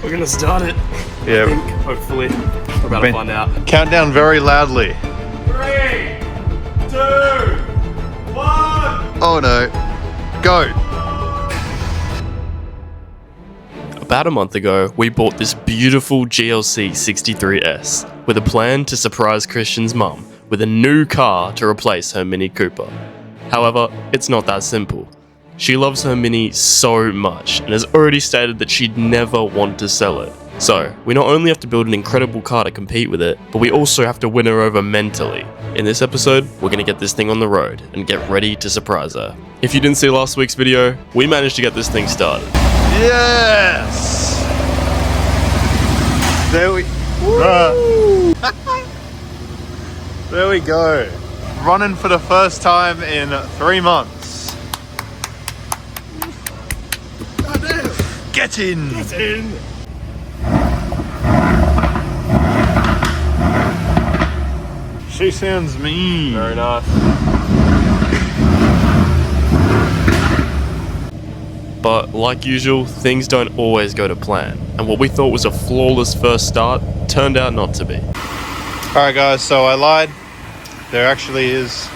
We're gonna start it. Yeah. I think, hopefully. We're about to find out. Count down very loudly. 3, 2, 1. Oh no. Go. About a month ago, we bought this beautiful GLC63s with a plan to surprise Christian's mum with a new car to replace her Mini Cooper. However, it's not that simple. She loves her Mini so much and has already stated that she'd never want to sell it. So, we not only have to build an incredible car to compete with it, but we also have to win her over mentally. In this episode, we're going to get this thing on the road and get ready to surprise her. If you didn't see last week's video, we managed to get this thing started. Yes! There we... There we go. Running for the first time in 3 months. Get in! Get in! She sounds mean. Very nice. But like usual, things don't always go to plan, and what we thought was a flawless first start turned out not to be. Alright guys, so I lied. There actually is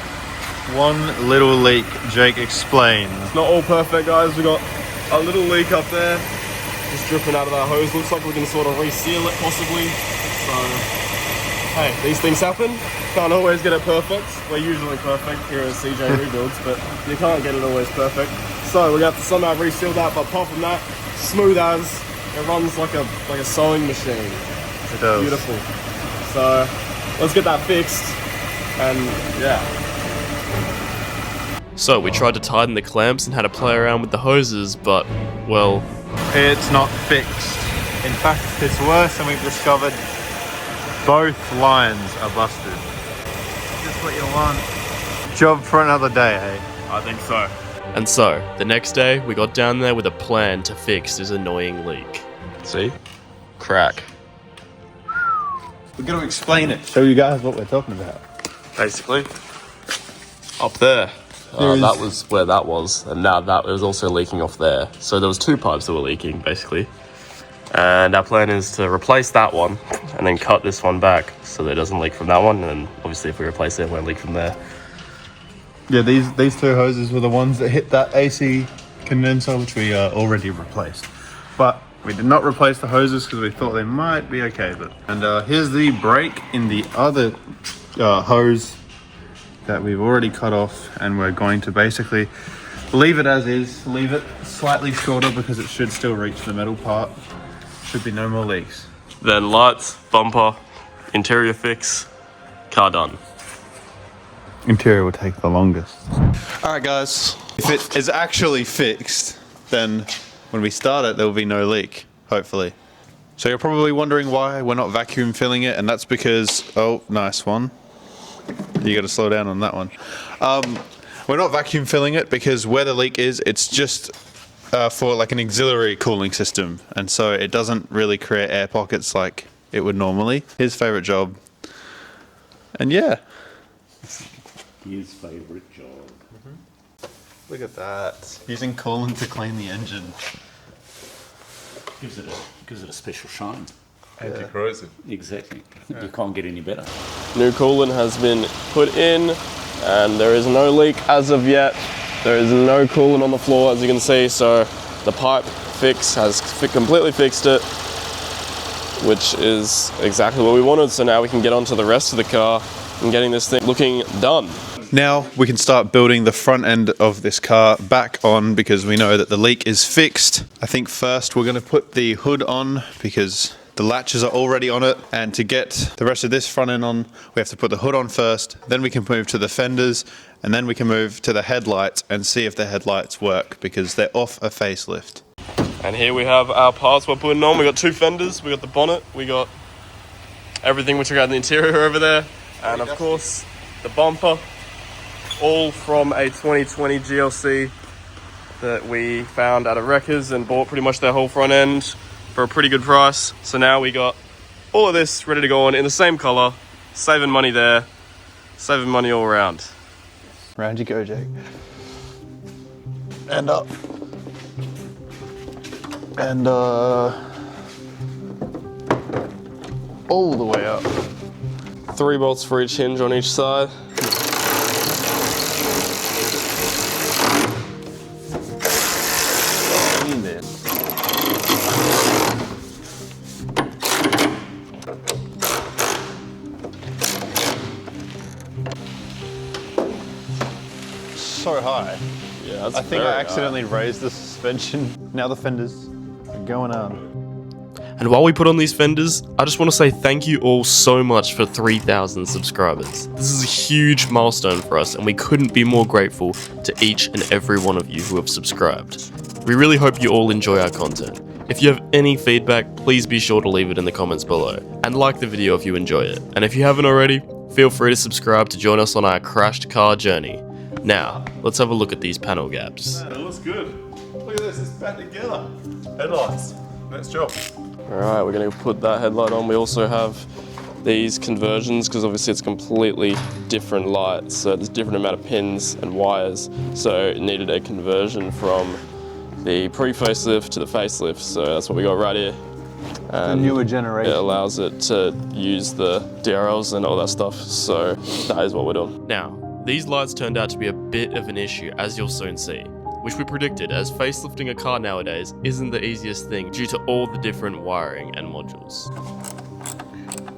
one little leak. Jake, explain. It's not all perfect, guys. We got a little leak up there, just dripping out of that hose. Looks like we can sort of reseal it possibly. So, hey, these things happen. Can't always get it perfect. We're usually perfect here at CJ Rebuilds, but you can't get it always perfect. So we're gonna have to somehow reseal that. But apart from that, smooth as. It runs like a sewing machine. It does. Beautiful. So let's get that fixed. And yeah. So we tried to tighten the clamps and had to play around with the hoses, but well, It's not fixed. In fact, it's worse, and we've discovered both lines are busted. Just what you want. Job for another day, hey? I think so. And so, the next day, we got down there with a plan to fix this annoying leak. See? Crack. We're going to explain it. Show you guys what we're talking about. Basically. Up there. That was where that was, and now that it was also leaking off there. So there was 2 pipes that were leaking, basically. And our plan is to replace that one, and then cut this one back so that it doesn't leak from that one, and then obviously if we replace it, it won't leak from there. Yeah, these 2 hoses were the ones that hit that AC condenser, which we already replaced. But we did not replace the hoses because we thought they might be okay. And here's the break in the other hose that we've already cut off, and we're going to basically leave it as is, leave it slightly shorter because it should still reach the metal part. Should be no more leaks. Then lights, bumper, interior fix, car done. Interior will take the longest. Alright guys, if it is actually fixed, then when we start it, there will be no leak, hopefully. So you're probably wondering why we're not vacuum filling it, and that's because, oh, nice one. You gotta slow down on that one. We're not vacuum filling it because where the leak is, it's just for like an auxiliary cooling system, and so it doesn't really create air pockets like it would normally. His favorite job. And yeah. His favourite job. Look at that. Using coolant to clean the engine. Gives it a special shine. Anti-corrosive. Exactly. You can't get any better. New coolant has been put in, and there is no leak as of yet. There is no coolant on the floor, as you can see, so the pipe fix has completely fixed it, which is exactly what we wanted. So now we can get on to the rest of the car and getting this thing looking done. Now we can start building the front end of this car back on because we know that the leak is fixed. I think first we're going to put the hood on because the latches are already on it, and to get the rest of this front end on, we have to put the hood on first, then we can move to the fenders, and then we can move to the headlights and see if the headlights work because they're off a facelift. And here we have our parts we're putting on. We got 2 fenders, we got the bonnet, we got everything we took out in the interior over there, and of course the bumper, all from a 2020 GLC that we found at a Wreckers and bought pretty much their whole front end for a pretty good price. So now we got all of this ready to go on in the same color, saving money there, saving money all around. Round you go, Jake. And up. And all the way up. 3 bolts for each hinge on each side. So high. Yeah, that's I think I very accidentally raised the suspension. Now the fenders are going on. And while we put on these fenders, I just want to say thank you all so much for 3,000 subscribers. This is a huge milestone for us, and we couldn't be more grateful to each and every one of you who have subscribed. We really hope you all enjoy our content. If you have any feedback, please be sure to leave it in the comments below, and like the video if you enjoy it. And if you haven't already, feel free to subscribe to join us on our crashed car journey. Now, let's have a look at these panel gaps. Man, it looks good. Look at this, it's back together. Headlights, next job. Alright, we're going to put that headlight on. We also have these conversions, because obviously it's completely different lights, so there's a different amount of pins and wires, so it needed a conversion from the pre-facelift to the facelift, so that's what we got right here. And the newer generation. It allows it to use the DRLs and all that stuff, so that is what we're doing. Now, these lights turned out to be a bit of an issue, as you'll soon see, which we predicted, as facelifting a car nowadays isn't the easiest thing due to all the different wiring and modules.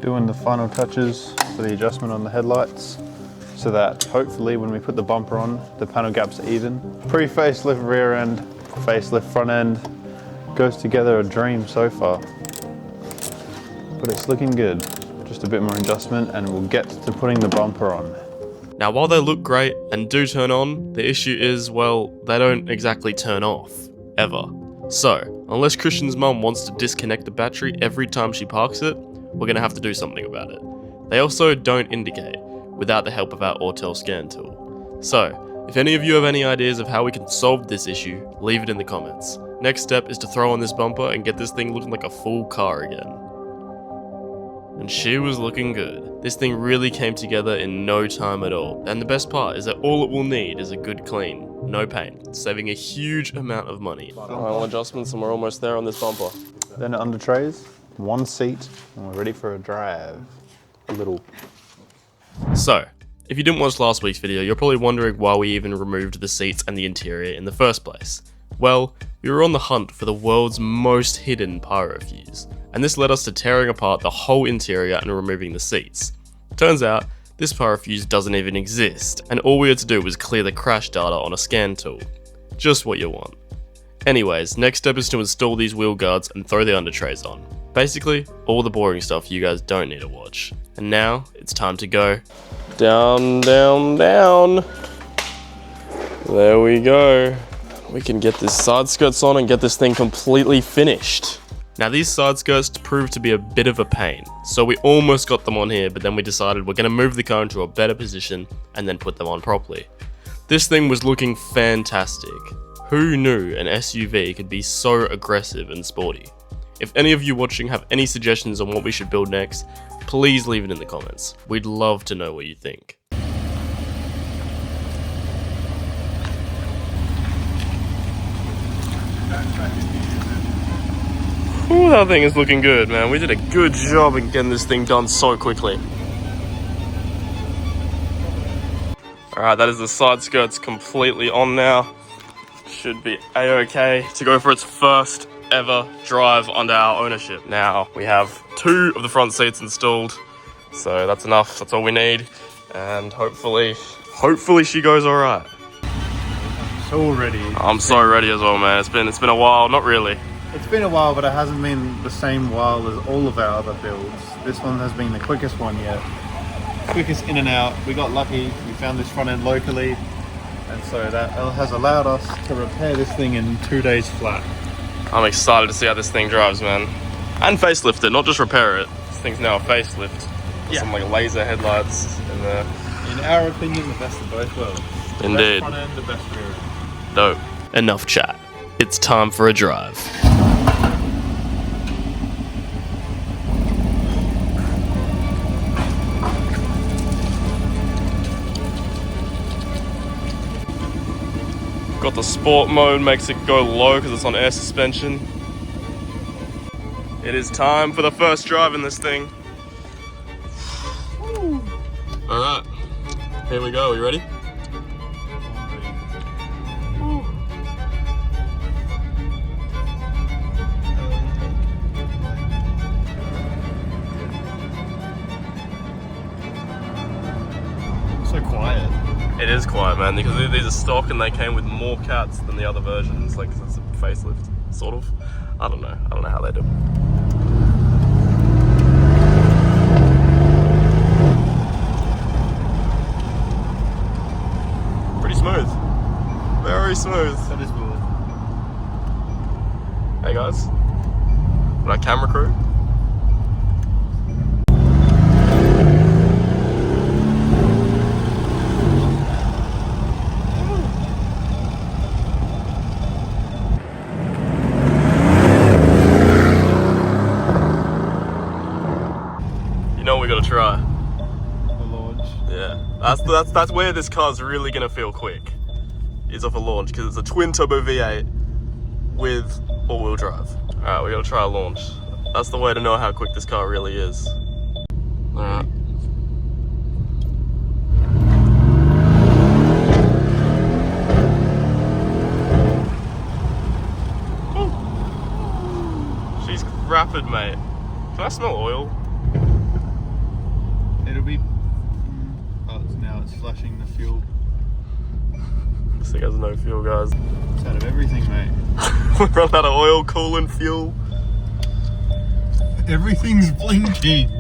Doing the final touches for the adjustment on the headlights, so that hopefully when we put the bumper on, the panel gaps are even. Pre-facelift rear end, facelift front end, goes together a dream so far. But it's looking good. Just a bit more adjustment and we'll get to putting the bumper on. Now, while they look great and do turn on, the issue is, well, they don't exactly turn off, ever. So, unless Christian's mum wants to disconnect the battery every time she parks it, we're going to have to do something about it. They also don't indicate, without the help of our Autel scan tool. So, if any of you have any ideas of how we can solve this issue, leave it in the comments. Next step is to throw on this bumper and get this thing looking like a full car again. And she was looking good. This thing really came together in no time at all. And the best part is that all it will need is a good clean, no paint, saving a huge amount of money. Final adjustments and we're almost there on this bumper. Then under trays, 1 seat, and we're ready for a drive. A little. So, if you didn't watch last week's video, you're probably wondering why we even removed the seats and the interior in the first place. Well, we were on the hunt for the world's most hidden pyro fuse, and this led us to tearing apart the whole interior and removing the seats. Turns out, this pyro fuse doesn't even exist, and all we had to do was clear the crash data on a scan tool. Just what you want. Anyways, next step is to install these wheel guards and throw the under trays on. Basically, all the boring stuff you guys don't need to watch. And now, it's time to go down, down, down. There we go. We can get this side skirts on and get this thing completely finished. Now these side skirts proved to be a bit of a pain, so we almost got them on here, but then we decided we're going to move the car into a better position and then put them on properly. This thing was looking fantastic. Who knew an SUV could be so aggressive and sporty? If any of you watching have any suggestions on what we should build next, please leave it in the comments. We'd love to know what you think. Ooh, that thing is looking good, man. We did a good job in getting this thing done so quickly. Alright, that is the side skirts completely on now. Should be a-okay to go for its first ever drive under our ownership. Now, we have 2 of the front seats installed, so that's enough, that's all we need. And hopefully she goes alright. So ready. I'm so ready as well, man. It's been a while, not really. It's been a while, but it hasn't been the same while as all of our other builds. This one has been the quickest one yet. Quickest in and out. We got lucky. We found this front end locally, and so that has allowed us to repair this thing in 2 days flat. I'm excited to see how this thing drives, man. And facelift it, not just repair it. This thing's now a facelift. Yeah. Some like laser headlights in there. In our opinion, the best of both worlds. Indeed. The best front end, the best rear end. Dope. Enough chat. It's time for a drive. Got the sport mode, makes it go low because it's on air suspension. It is time for the first drive in this thing. Alright, here we go. You ready? So quiet. It is quiet, man, because these are stock and they came with more cats than the other versions. Like, it's a facelift, sort of. I don't know how they do. Pretty smooth. Very smooth. That is cool. Hey guys, my camera crew. You know what we gotta try. The launch. Yeah, that's where this car's really gonna feel quick. Is off a launch because it's a twin turbo V8 with all-wheel drive. All right, we gotta try a launch. That's the way to know how quick this car really is. All right. She's rapid, mate. Can I smell oil? It'll be. Oh, it's flashing the fuel. This thing has no fuel, guys. It's out of everything, mate. We run out of oil, coolant, fuel. Everything's blinking.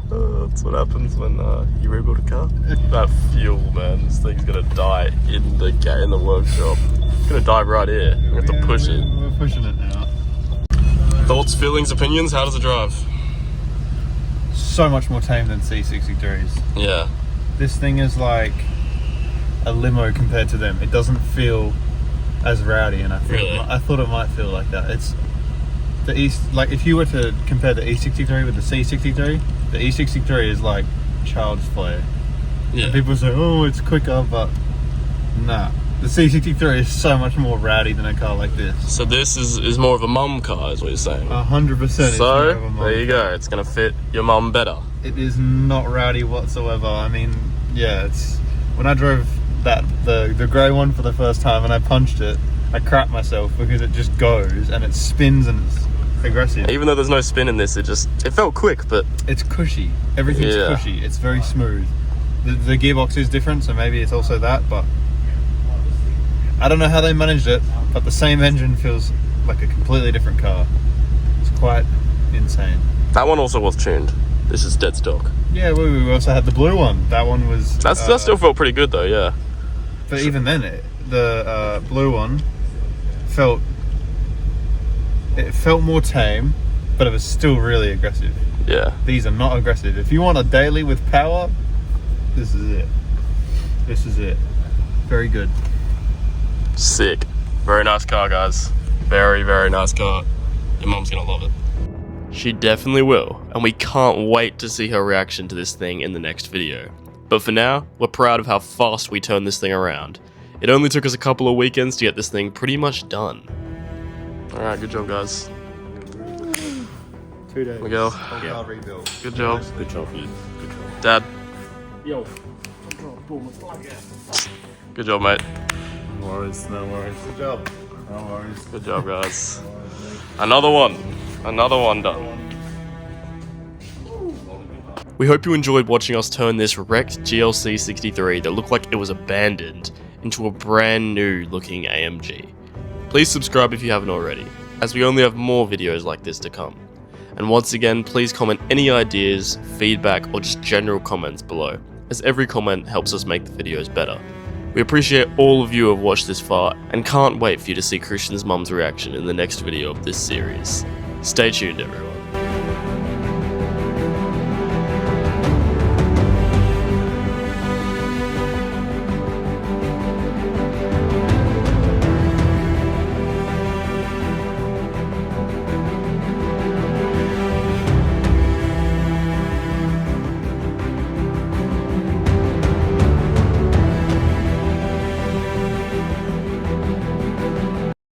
That's what happens when you rebuild a car. That fuel, man. This thing's gonna die in the workshop. It's gonna die right here. We have to push it. We're pushing it now. Thoughts, feelings, opinions? How does it drive? So much more tame than C63s. Yeah. This thing is like a limo compared to them. It doesn't feel as rowdy, and I thought it might feel like that. It's the like if you were to compare the E63 with the C63, the E63 is like child's play. Yeah. And people say, oh, it's quicker, but nah. The C63 is so much more rowdy than a car like this. So this is more of a mum car, is what you're saying? 100%. So there you go. It's gonna fit your mum better. It is not rowdy whatsoever. I mean, yeah, it's when I drove the grey one for the first time and I punched it, I crapped myself because it just goes and it spins and it's aggressive. Even though there's no spin in this, it felt quick, but It's cushy. Everything's cushy. It's very smooth. The gearbox is different, so maybe it's also that, but I don't know how they managed it, but the same engine feels like a completely different car. It's quite insane. that one also was tuned. This is dead stock. Yeah, we also had the blue one. That one was... That still felt pretty good though, yeah. But even then, the blue one felt more tame, but it was still really aggressive. Yeah. These are not aggressive. If you want a daily with power, this is it. This is it. Very good. Sick. Very nice car, guys. Very, very nice car. Your mom's gonna love it. She definitely will, and we can't wait to see her reaction to this thing in the next video. But for now, we're proud of how fast we turned this thing around. It only took us a couple of weekends to get this thing pretty much done. Alright, good job, guys. 2 days. Miguel. Car rebuild. Good job. Good job, man. Good job. Dad, Yo. good job, mate. No worries, no worries. Good job. No worries. Good job, guys. Another one done. We hope you enjoyed watching us turn this wrecked GLC63 that looked like it was abandoned into a brand new looking AMG. Please subscribe if you haven't already, as we only have more videos like this to come. And once again, please comment any ideas, feedback, or just general comments below, as every comment helps us make the videos better. We appreciate all of you who have watched this far, and can't wait for you to see Christian's mum's reaction in the next video of this series. Stay tuned, everyone.